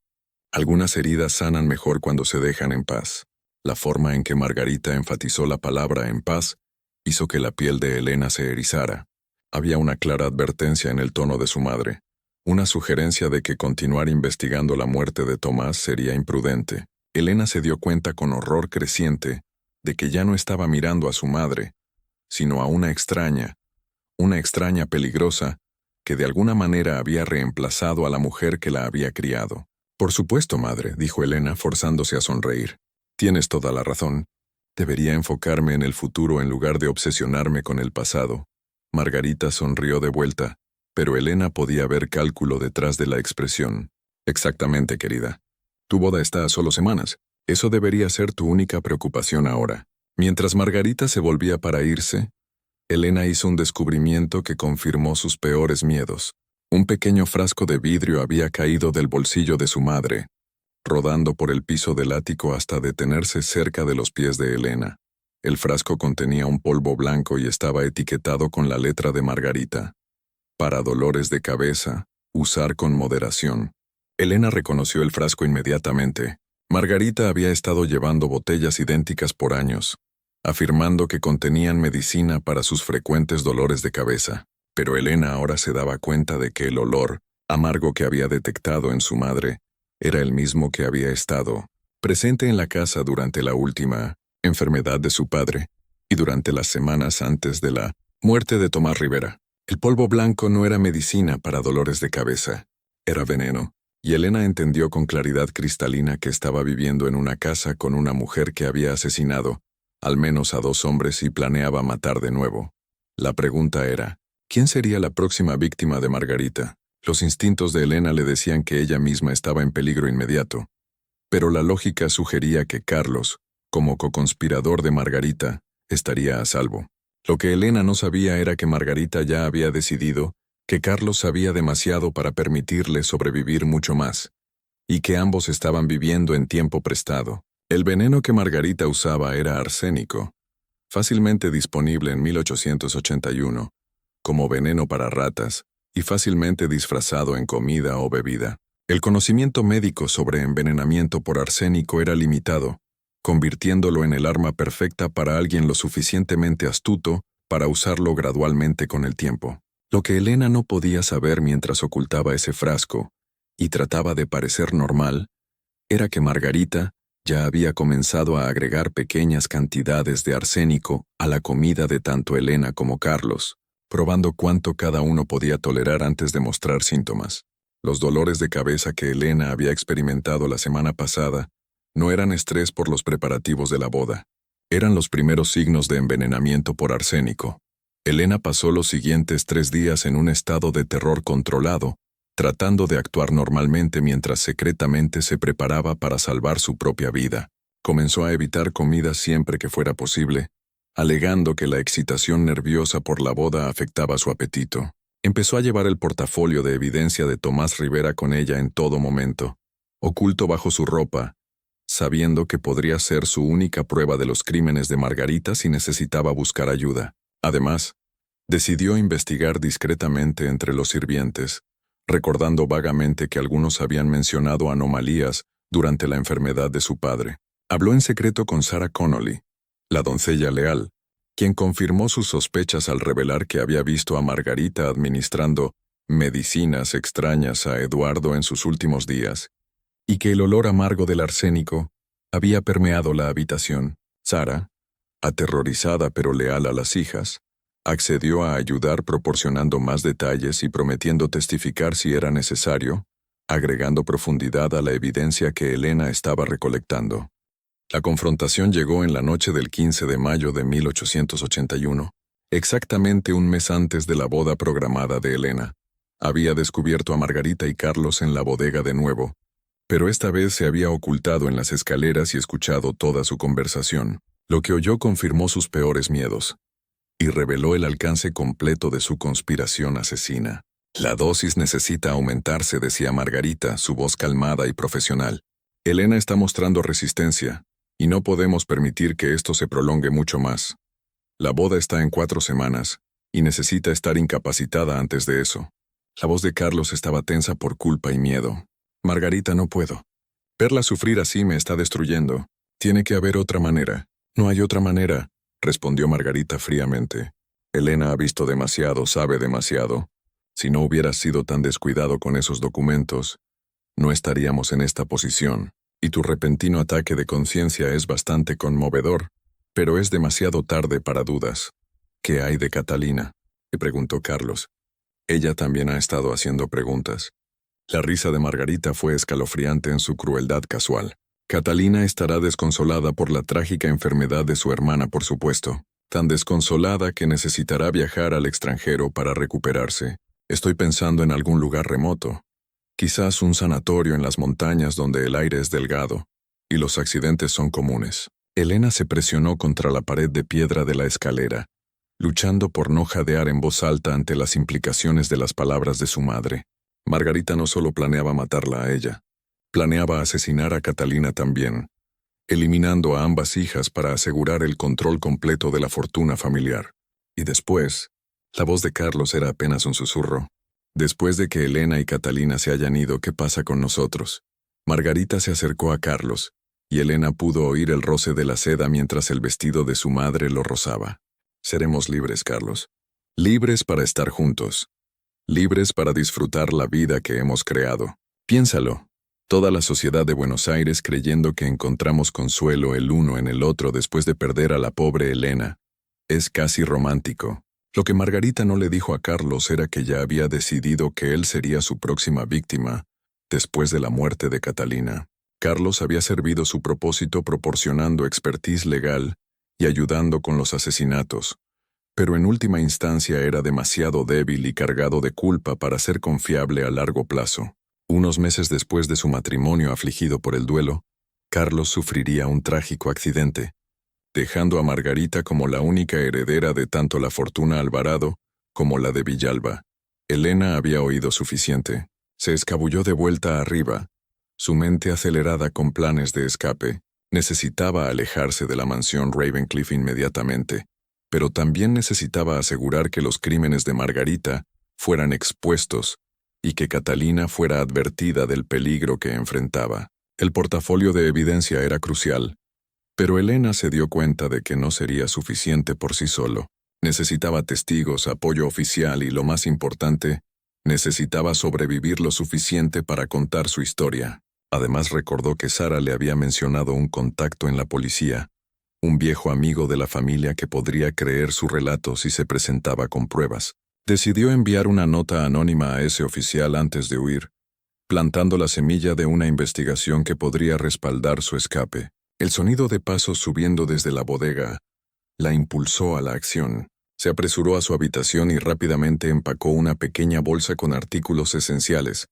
Algunas heridas sanan mejor cuando se dejan en paz». La forma en que Margarita enfatizó la palabra en paz hizo que la piel de Elena se erizara. Había una clara advertencia en el tono de su madre, una sugerencia de que continuar investigando la muerte de Tomás sería imprudente. Elena se dio cuenta con horror creciente de que ya no estaba mirando a su madre, sino a una extraña peligrosa, que de alguna manera había reemplazado a la mujer que la había criado. «Por supuesto, madre», dijo Elena, forzándose a sonreír. «Tienes toda la razón. Debería enfocarme en el futuro en lugar de obsesionarme con el pasado». Margarita sonrió de vuelta, pero Elena podía ver cálculo detrás de la expresión. «Exactamente, querida. Tu boda está a solo semanas. Eso debería ser tu única preocupación ahora». Mientras Margarita se volvía para irse, Elena hizo un descubrimiento que confirmó sus peores miedos. Un pequeño frasco de vidrio había caído del bolsillo de su madre, rodando por el piso del ático hasta detenerse cerca de los pies de Elena. El frasco contenía un polvo blanco y estaba etiquetado con la letra de Margarita. «Para dolores de cabeza, usar con moderación». Elena reconoció el frasco inmediatamente. Margarita había estado llevando botellas idénticas por años, afirmando que contenían medicina para sus frecuentes dolores de cabeza. Pero Elena ahora se daba cuenta de que el olor amargo que había detectado en su madre era el mismo que había estado presente en la casa durante la última enfermedad de su padre y durante las semanas antes de la muerte de Tomás Rivera. El polvo blanco no era medicina para dolores de cabeza, era veneno, y Elena entendió con claridad cristalina que estaba viviendo en una casa con una mujer que había asesinado al menos a 2 hombres y planeaba matar de nuevo. La pregunta era, ¿quién sería la próxima víctima de Margarita? Los instintos de Elena le decían que ella misma estaba en peligro inmediato, pero la lógica sugería que Carlos, como coconspirador de Margarita, estaría a salvo. Lo que Elena no sabía era que Margarita ya había decidido que Carlos sabía demasiado para permitirle sobrevivir mucho más, y que ambos estaban viviendo en tiempo prestado. El veneno que Margarita usaba era arsénico, fácilmente disponible en 1881, como veneno para ratas, y fácilmente disfrazado en comida o bebida. El conocimiento médico sobre envenenamiento por arsénico era limitado, convirtiéndolo en el arma perfecta para alguien lo suficientemente astuto para usarlo gradualmente con el tiempo. Lo que Elena no podía saber mientras ocultaba ese frasco, y trataba de parecer normal, era que Margarita ya había comenzado a agregar pequeñas cantidades de arsénico a la comida de tanto Elena como Carlos, probando cuánto cada uno podía tolerar antes de mostrar síntomas. Los dolores de cabeza que Elena había experimentado la semana pasada no eran estrés por los preparativos de la boda. Eran los primeros signos de envenenamiento por arsénico. Elena pasó los siguientes 3 días en un estado de terror controlado, tratando de actuar normalmente mientras secretamente se preparaba para salvar su propia vida. Comenzó a evitar comida siempre que fuera posible, alegando que la excitación nerviosa por la boda afectaba su apetito. Empezó a llevar el portafolio de evidencia de Tomás Rivera con ella en todo momento, oculto bajo su ropa, sabiendo que podría ser su única prueba de los crímenes de Margarita si necesitaba buscar ayuda. Además, decidió investigar discretamente entre los sirvientes, recordando vagamente que algunos habían mencionado anomalías durante la enfermedad de su padre. Habló en secreto con Sarah Connolly, la doncella leal, quien confirmó sus sospechas al revelar que había visto a Margarita administrando medicinas extrañas a Eduardo en sus últimos días, y que el olor amargo del arsénico había permeado la habitación. Sarah, aterrorizada pero leal a las hijas, accedió a ayudar proporcionando más detalles y prometiendo testificar si era necesario, agregando profundidad a la evidencia que Elena estaba recolectando. La confrontación llegó en la noche del 15 de mayo de 1881, exactamente un mes antes de la boda programada de Elena. Había descubierto a Margarita y Carlos en la bodega de nuevo, pero esta vez se había ocultado en las escaleras y escuchado toda su conversación. Lo que oyó confirmó sus peores miedos y reveló el alcance completo de su conspiración asesina. La dosis necesita aumentarse, decía Margarita, su voz calmada y profesional. Elena está mostrando resistencia, y no podemos permitir que esto se prolongue mucho más. La boda está en 4 semanas, y necesita estar incapacitada antes de eso. La voz de Carlos estaba tensa por culpa y miedo. Margarita, no puedo. Verla sufrir así me está destruyendo. Tiene que haber otra manera. No hay otra manera, respondió Margarita fríamente. Elena ha visto demasiado, sabe demasiado. Si no hubieras sido tan descuidado con esos documentos, no estaríamos en esta posición, y tu repentino ataque de conciencia es bastante conmovedor, pero es demasiado tarde para dudas. ¿Qué hay de Catalina?, le preguntó Carlos. Ella también ha estado haciendo preguntas. La risa de Margarita fue escalofriante en su crueldad casual. Catalina estará desconsolada por la trágica enfermedad de su hermana, por supuesto, tan desconsolada que necesitará viajar al extranjero para recuperarse. Estoy pensando en algún lugar remoto, quizás un sanatorio en las montañas donde el aire es delgado y los accidentes son comunes. Elena se presionó contra la pared de piedra de la escalera, luchando por no jadear en voz alta ante las implicaciones de las palabras de su madre. Margarita no solo planeaba matarla a ella, planeaba asesinar a Catalina también, eliminando a ambas hijas para asegurar el control completo de la fortuna familiar. Y después, la voz de Carlos era apenas un susurro. Después de que Elena y Catalina se hayan ido, ¿qué pasa con nosotros? Margarita se acercó a Carlos, y Elena pudo oír el roce de la seda mientras el vestido de su madre lo rozaba. Seremos libres, Carlos. Libres para estar juntos. Libres para disfrutar la vida que hemos creado. Piénsalo. Toda la sociedad de Buenos Aires creyendo que encontramos consuelo el uno en el otro después de perder a la pobre Elena. Es casi romántico. Lo que Margarita no le dijo a Carlos era que ya había decidido que él sería su próxima víctima, después de la muerte de Catalina. Carlos había servido su propósito proporcionando expertise legal y ayudando con los asesinatos, pero en última instancia era demasiado débil y cargado de culpa para ser confiable a largo plazo. Unos meses después de su matrimonio afligido por el duelo, Carlos sufriría un trágico accidente, dejando a Margarita como la única heredera de tanto la fortuna Alvarado como la de Villalba. Elena había oído suficiente. Se escabulló de vuelta arriba, su mente acelerada con planes de escape. Necesitaba alejarse de la mansión Ravencliff inmediatamente, pero también necesitaba asegurar que los crímenes de Margarita fueran expuestos y que Catalina fuera advertida del peligro que enfrentaba. El portafolio de evidencia era crucial, pero Elena se dio cuenta de que no sería suficiente por sí solo. Necesitaba testigos, apoyo oficial y, lo más importante, necesitaba sobrevivir lo suficiente para contar su historia. Además recordó que Sara le había mencionado un contacto en la policía, un viejo amigo de la familia que podría creer su relato si se presentaba con pruebas. Decidió enviar una nota anónima a ese oficial antes de huir, plantando la semilla de una investigación que podría respaldar su escape. El sonido de pasos subiendo desde la bodega la impulsó a la acción. Se apresuró a su habitación y rápidamente empacó una pequeña bolsa con artículos esenciales,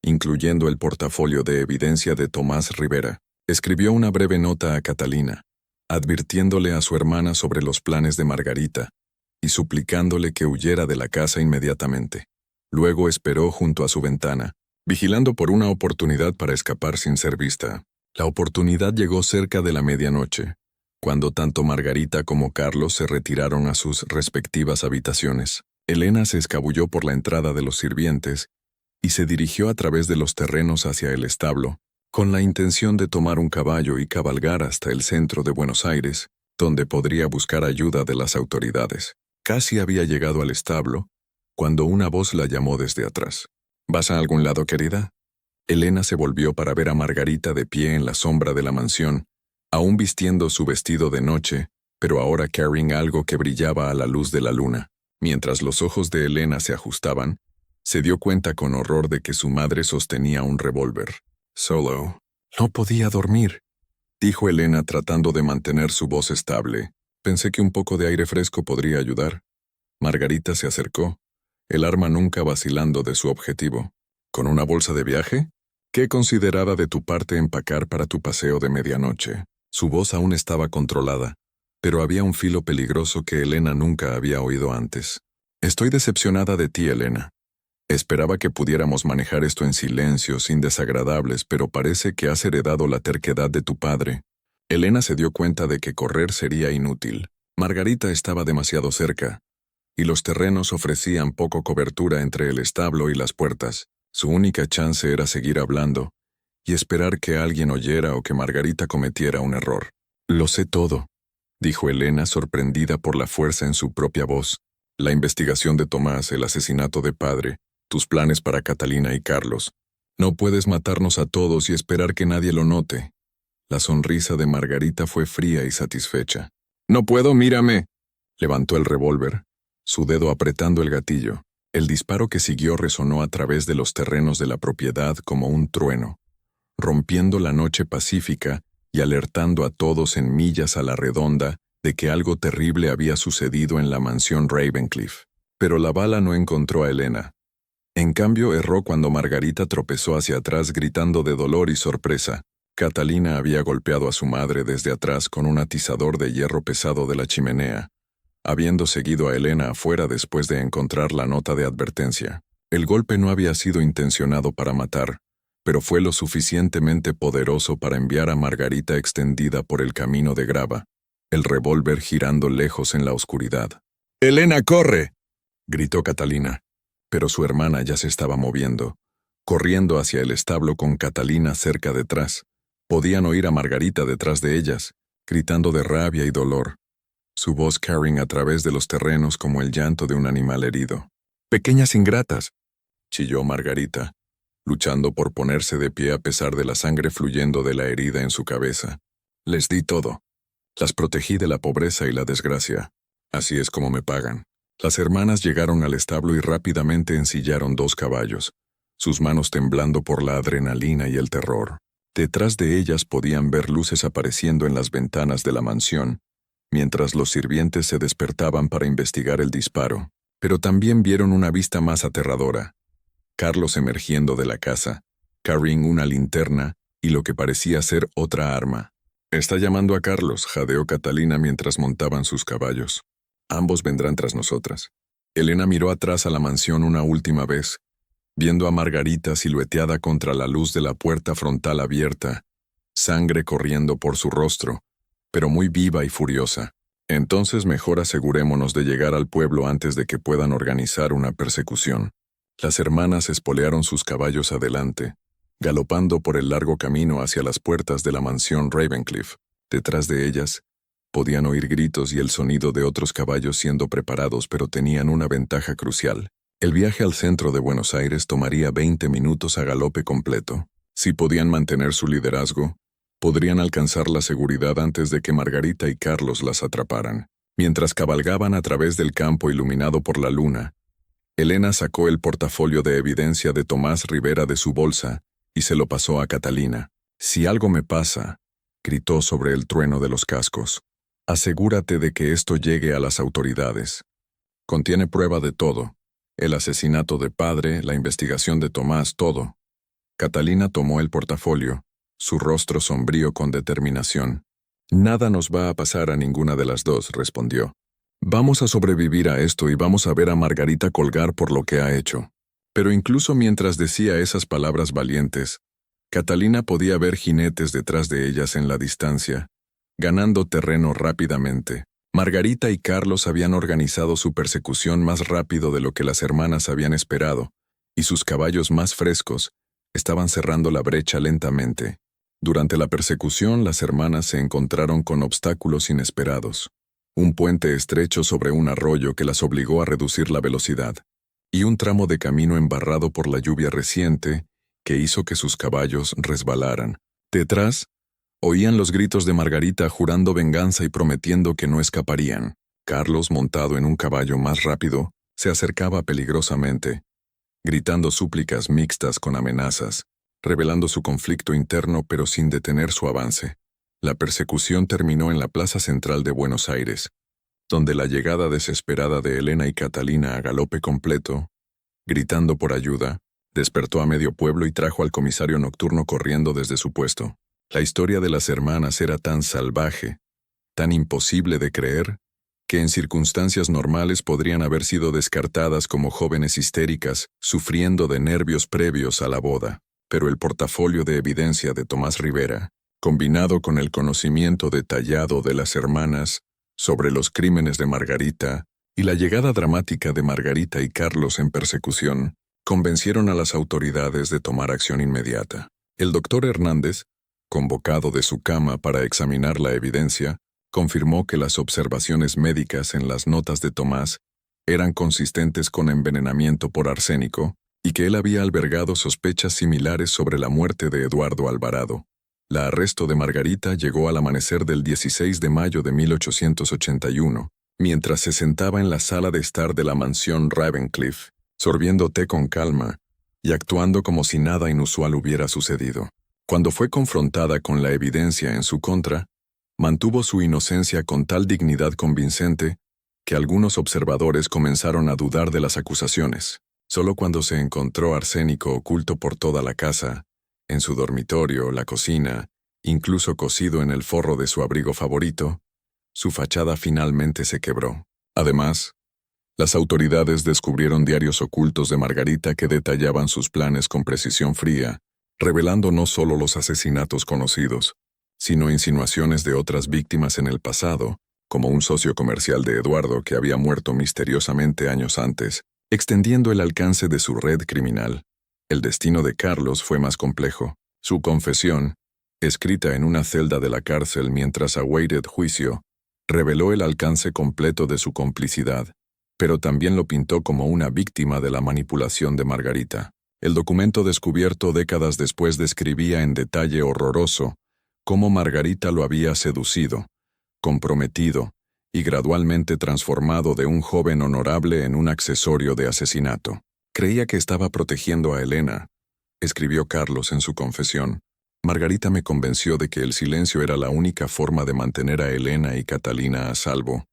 incluyendo el portafolio de evidencia de Tomás Rivera. Escribió una breve nota a Catalina, advirtiéndole a su hermana sobre los planes de Margarita y suplicándole que huyera de la casa inmediatamente. Luego esperó junto a su ventana, vigilando por una oportunidad para escapar sin ser vista. La oportunidad llegó cerca de la medianoche, cuando tanto Margarita como Carlos se retiraron a sus respectivas habitaciones. Elena se escabulló por la entrada de los sirvientes y se dirigió a través de los terrenos hacia el establo, con la intención de tomar un caballo y cabalgar hasta el centro de Buenos Aires, donde podría buscar ayuda de las autoridades. Casi había llegado al establo, cuando una voz la llamó desde atrás. ¿Vas a algún lado, querida? Elena se volvió para ver a Margarita de pie en la sombra de la mansión, aún vistiendo su vestido de noche, pero ahora carrying algo que brillaba a la luz de la luna. Mientras los ojos de Elena se ajustaban, se dio cuenta con horror de que su madre sostenía un revólver. Solo. No podía dormir, dijo Elena tratando de mantener su voz estable. Pensé que un poco de aire fresco podría ayudar. Margarita se acercó, el arma nunca vacilando de su objetivo. ¿Con una bolsa de viaje? ¿Qué consideraba de tu parte empacar para tu paseo de medianoche? Su voz aún estaba controlada, pero había un filo peligroso que Elena nunca había oído antes. Estoy decepcionada de ti, Elena. Esperaba que pudiéramos manejar esto en silencio, sin desagradables, pero parece que has heredado la terquedad de tu padre. Elena se dio cuenta de que correr sería inútil. Margarita estaba demasiado cerca, y los terrenos ofrecían poco cobertura entre el establo y las puertas. Su única chance era seguir hablando y esperar que alguien oyera o que Margarita cometiera un error. Lo sé todo, dijo Elena, sorprendida por la fuerza en su propia voz. La investigación de Tomás, el asesinato de padre, tus planes para Catalina y Carlos. No puedes matarnos a todos y esperar que nadie lo note. La sonrisa de Margarita fue fría y satisfecha. No puedo, mírame. Levantó el revólver, su dedo apretando el gatillo. El disparo que siguió resonó a través de los terrenos de la propiedad como un trueno, rompiendo la noche pacífica y alertando a todos en millas a la redonda de que algo terrible había sucedido en la mansión Ravencliff. Pero la bala no encontró a Elena. En cambio, erró cuando Margarita tropezó hacia atrás gritando de dolor y sorpresa. Catalina había golpeado a su madre desde atrás con un atizador de hierro pesado de la chimenea, habiendo seguido a Elena afuera después de encontrar la nota de advertencia. El golpe no había sido intencionado para matar, pero fue lo suficientemente poderoso para enviar a Margarita extendida por el camino de grava, el revólver girando lejos en la oscuridad. «¡Elena, corre!», gritó Catalina, pero su hermana ya se estaba moviendo, corriendo hacia el establo con Catalina cerca detrás. Podían oír a Margarita detrás de ellas, gritando de rabia y dolor, su voz carrying a través de los terrenos como el llanto de un animal herido. «¡Pequeñas ingratas!», chilló Margarita, luchando por ponerse de pie a pesar de la sangre fluyendo de la herida en su cabeza. «Les di todo. Las protegí de la pobreza y la desgracia. Así es como me pagan». Las hermanas llegaron al establo y rápidamente ensillaron 2 caballos, sus manos temblando por la adrenalina y el terror. Detrás de ellas podían ver luces apareciendo en las ventanas de la mansión, mientras los sirvientes se despertaban para investigar el disparo. Pero también vieron una vista más aterradora. Carlos emergiendo de la casa, carrying una linterna y lo que parecía ser otra arma. «Está llamando a Carlos», jadeó Catalina mientras montaban sus caballos. «Ambos vendrán tras nosotras». Elena miró atrás a la mansión una última vez, viendo a Margarita silueteada contra la luz de la puerta frontal abierta, sangre corriendo por su rostro, pero muy viva y furiosa. «Entonces mejor asegurémonos de llegar al pueblo antes de que puedan organizar una persecución». Las hermanas espolearon sus caballos adelante, galopando por el largo camino hacia las puertas de la mansión Ravencliff. Detrás de ellas, podían oír gritos y el sonido de otros caballos siendo preparados, pero tenían una ventaja crucial. El viaje al centro de Buenos Aires tomaría 20 minutos a galope completo. Si podían mantener su liderazgo, podrían alcanzar la seguridad antes de que Margarita y Carlos las atraparan. Mientras cabalgaban a través del campo iluminado por la luna, Elena sacó el portafolio de evidencia de Tomás Rivera de su bolsa y se lo pasó a Catalina. «Si algo me pasa», gritó sobre el trueno de los cascos, «asegúrate de que esto llegue a las autoridades. Contiene prueba de todo. El asesinato de padre, la investigación de Tomás, todo». Catalina tomó el portafolio, su rostro sombrío con determinación. «Nada nos va a pasar a ninguna de las dos», respondió. «Vamos a sobrevivir a esto y vamos a ver a Margarita colgar por lo que ha hecho». Pero incluso mientras decía esas palabras valientes, Catalina podía ver jinetes detrás de ellas en la distancia, ganando terreno rápidamente. Margarita y Carlos habían organizado su persecución más rápido de lo que las hermanas habían esperado, y sus caballos más frescos estaban cerrando la brecha lentamente. Durante la persecución, las hermanas se encontraron con obstáculos inesperados. Un puente estrecho sobre un arroyo que las obligó a reducir la velocidad, y un tramo de camino embarrado por la lluvia reciente que hizo que sus caballos resbalaran. Detrás, oían los gritos de Margarita jurando venganza y prometiendo que no escaparían. Carlos, montado en un caballo más rápido, se acercaba peligrosamente, gritando súplicas mixtas con amenazas, revelando su conflicto interno pero sin detener su avance. La persecución terminó en la plaza central de Buenos Aires, donde la llegada desesperada de Elena y Catalina a galope completo, gritando por ayuda, despertó a medio pueblo y trajo al comisario nocturno corriendo desde su puesto. La historia de las hermanas era tan salvaje, tan imposible de creer, que en circunstancias normales podrían haber sido descartadas como jóvenes histéricas, sufriendo de nervios previos a la boda. Pero el portafolio de evidencia de Tomás Rivera, combinado con el conocimiento detallado de las hermanas sobre los crímenes de Margarita y la llegada dramática de Margarita y Carlos en persecución, convencieron a las autoridades de tomar acción inmediata. El doctor Hernández, convocado de su cama para examinar la evidencia, confirmó que las observaciones médicas en las notas de Tomás eran consistentes con envenenamiento por arsénico y que él había albergado sospechas similares sobre la muerte de Eduardo Alvarado. El arresto de Margarita llegó al amanecer del 16 de mayo de 1881, mientras se sentaba en la sala de estar de la mansión Ravencliff, sorbiendo té con calma y actuando como si nada inusual hubiera sucedido. Cuando fue confrontada con la evidencia en su contra, mantuvo su inocencia con tal dignidad convincente que algunos observadores comenzaron a dudar de las acusaciones. Solo cuando se encontró arsénico oculto por toda la casa, en su dormitorio, la cocina, incluso cosido en el forro de su abrigo favorito, su fachada finalmente se quebró. Además, las autoridades descubrieron diarios ocultos de Margarita que detallaban sus planes con precisión fría, revelando no solo los asesinatos conocidos, sino insinuaciones de otras víctimas en el pasado, como un socio comercial de Eduardo que había muerto misteriosamente años antes, extendiendo el alcance de su red criminal. El destino de Carlos fue más complejo. Su confesión, escrita en una celda de la cárcel mientras awaited juicio, reveló el alcance completo de su complicidad, pero también lo pintó como una víctima de la manipulación de Margarita. El documento descubierto décadas después describía en detalle horroroso cómo Margarita lo había seducido, comprometido y gradualmente transformado de un joven honorable en un accesorio de asesinato. Creía que estaba protegiendo a Elena, escribió Carlos en su confesión, Margarita me convenció de que el silencio era la única forma de mantener a Elena y Catalina a salvo,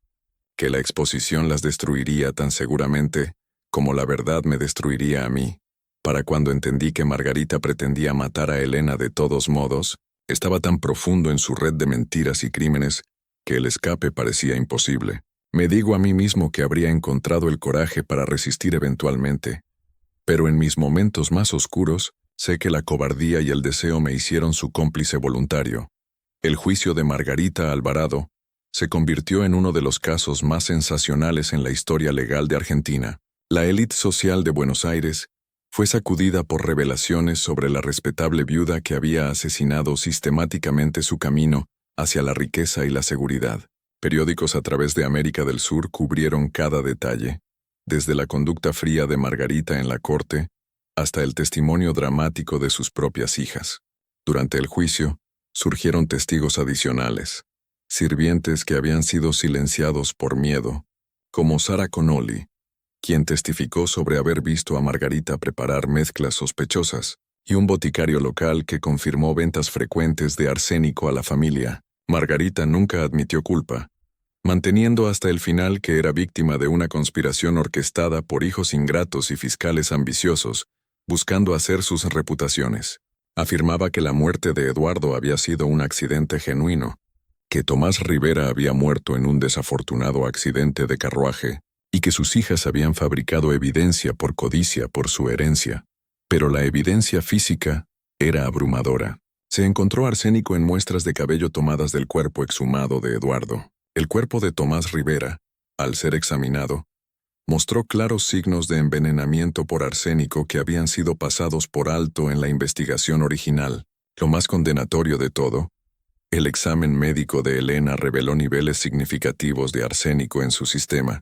que la exposición las destruiría tan seguramente como la verdad me destruiría a mí. Para cuando entendí que Margarita pretendía matar a Elena de todos modos, estaba tan profundo en su red de mentiras y crímenes que el escape parecía imposible. Me digo a mí mismo que habría encontrado el coraje para resistir eventualmente, pero en mis momentos más oscuros, sé que la cobardía y el deseo me hicieron su cómplice voluntario. El juicio de Margarita Alvarado se convirtió en uno de los casos más sensacionales en la historia legal de Argentina. La élite social de Buenos Aires fue sacudida por revelaciones sobre la respetable viuda que había asesinado sistemáticamente su camino hacia la riqueza y la seguridad. Periódicos a través de América del Sur cubrieron cada detalle, desde la conducta fría de Margarita en la corte hasta el testimonio dramático de sus propias hijas. Durante el juicio, surgieron testigos adicionales, sirvientes que habían sido silenciados por miedo, como Sara Connolly, quien testificó sobre haber visto a Margarita preparar mezclas sospechosas, y un boticario local que confirmó ventas frecuentes de arsénico a la familia. Margarita nunca admitió culpa, manteniendo hasta el final que era víctima de una conspiración orquestada por hijos ingratos y fiscales ambiciosos, buscando hacer sus reputaciones. Afirmaba que la muerte de Eduardo había sido un accidente genuino, que Tomás Rivera había muerto en un desafortunado accidente de carruaje, y que sus hijas habían fabricado evidencia por codicia por su herencia. Pero la evidencia física era abrumadora. Se encontró arsénico en muestras de cabello tomadas del cuerpo exhumado de Eduardo. El cuerpo de Tomás Rivera, al ser examinado, mostró claros signos de envenenamiento por arsénico que habían sido pasados por alto en la investigación original. Lo más condenatorio de todo, el examen médico de Elena reveló niveles significativos de arsénico en su sistema,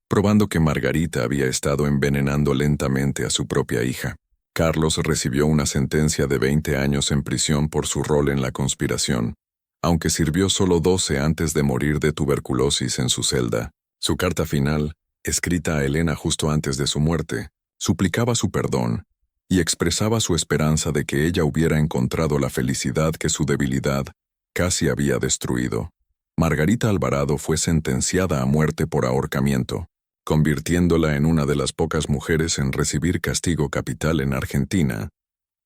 probando que Margarita había estado envenenando lentamente a su propia hija. Carlos recibió una sentencia de 20 años en prisión por su rol en la conspiración, aunque sirvió solo 12 antes de morir de tuberculosis en su celda. Su carta final, escrita a Elena justo antes de su muerte, suplicaba su perdón y expresaba su esperanza de que ella hubiera encontrado la felicidad que su debilidad casi había destruido. Margarita Alvarado fue sentenciada a muerte por ahorcamiento, convirtiéndola en una de las pocas mujeres en recibir castigo capital en Argentina.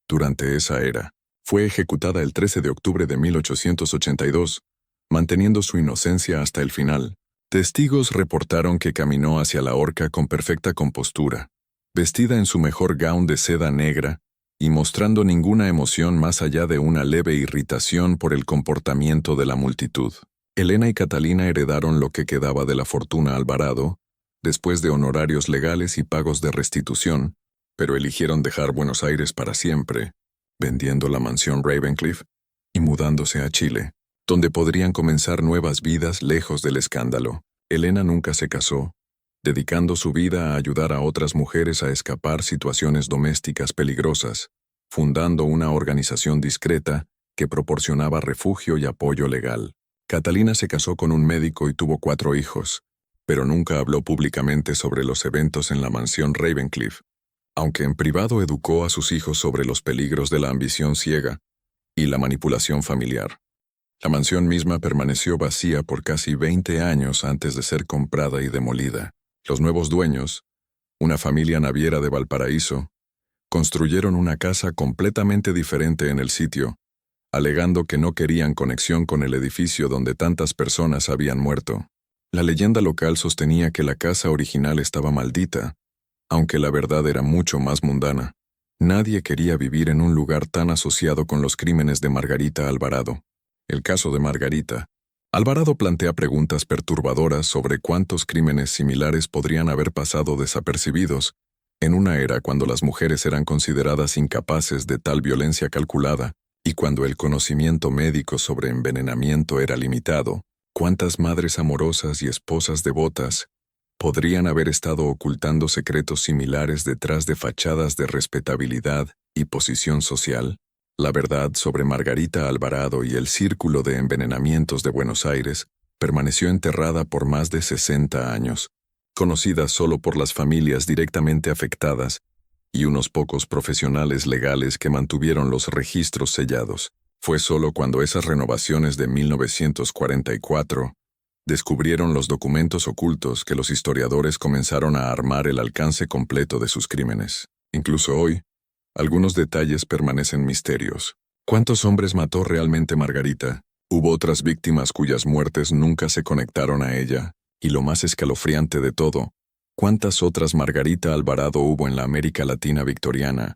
Durante esa era, fue ejecutada el 13 de octubre de 1882, manteniendo su inocencia hasta el final. Testigos reportaron que caminó hacia la horca con perfecta compostura, vestida en su mejor gown de seda negra y mostrando ninguna emoción más allá de una leve irritación por el comportamiento de la multitud. Elena y Catalina heredaron lo que quedaba de la fortuna Alvarado, después de honorarios legales y pagos de restitución, pero eligieron dejar Buenos Aires para siempre, vendiendo la mansión Ravencliff y mudándose a Chile, donde podrían comenzar nuevas vidas lejos del escándalo. Elena nunca se casó, dedicando su vida a ayudar a otras mujeres a escapar situaciones domésticas peligrosas, fundando una organización discreta que proporcionaba refugio y apoyo legal. Catalina se casó con un médico y tuvo 4 hijos, pero nunca habló públicamente sobre los eventos en la mansión Ravencliff, aunque en privado educó a sus hijos sobre los peligros de la ambición ciega y la manipulación familiar. La mansión misma permaneció vacía por casi 20 años antes de ser comprada y demolida. Los nuevos dueños, una familia naviera de Valparaíso, construyeron una casa completamente diferente en el sitio, alegando que no querían conexión con el edificio donde tantas personas habían muerto. La leyenda local sostenía que la casa original estaba maldita, aunque la verdad era mucho más mundana. Nadie quería vivir en un lugar tan asociado con los crímenes de Margarita Alvarado. El caso de Margarita Alvarado plantea preguntas perturbadoras sobre cuántos crímenes similares podrían haber pasado desapercibidos en una era cuando las mujeres eran consideradas incapaces de tal violencia calculada y cuando el conocimiento médico sobre envenenamiento era limitado. ¿Cuántas madres amorosas y esposas devotas podrían haber estado ocultando secretos similares detrás de fachadas de respetabilidad y posición social? La verdad sobre Margarita Alvarado y el círculo de envenenamientos de Buenos Aires permaneció enterrada por más de 60 años, conocida solo por las familias directamente afectadas y unos pocos profesionales legales que mantuvieron los registros sellados. Fue solo cuando esas renovaciones de 1944 descubrieron los documentos ocultos que los historiadores comenzaron a armar el alcance completo de sus crímenes. Incluso hoy, algunos detalles permanecen misterios. ¿Cuántos hombres mató realmente Margarita? Hubo otras víctimas cuyas muertes nunca se conectaron a ella, y lo más escalofriante de todo, ¿cuántas otras Margarita Alvarado hubo en la América Latina victoriana,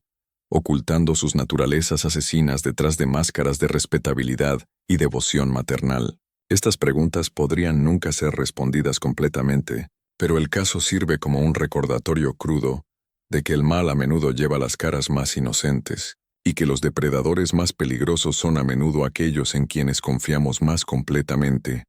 ocultando sus naturalezas asesinas detrás de máscaras de respetabilidad y devoción maternal? Estas preguntas podrían nunca ser respondidas completamente, pero el caso sirve como un recordatorio crudo de que el mal a menudo lleva las caras más inocentes, y que los depredadores más peligrosos son a menudo aquellos en quienes confiamos más completamente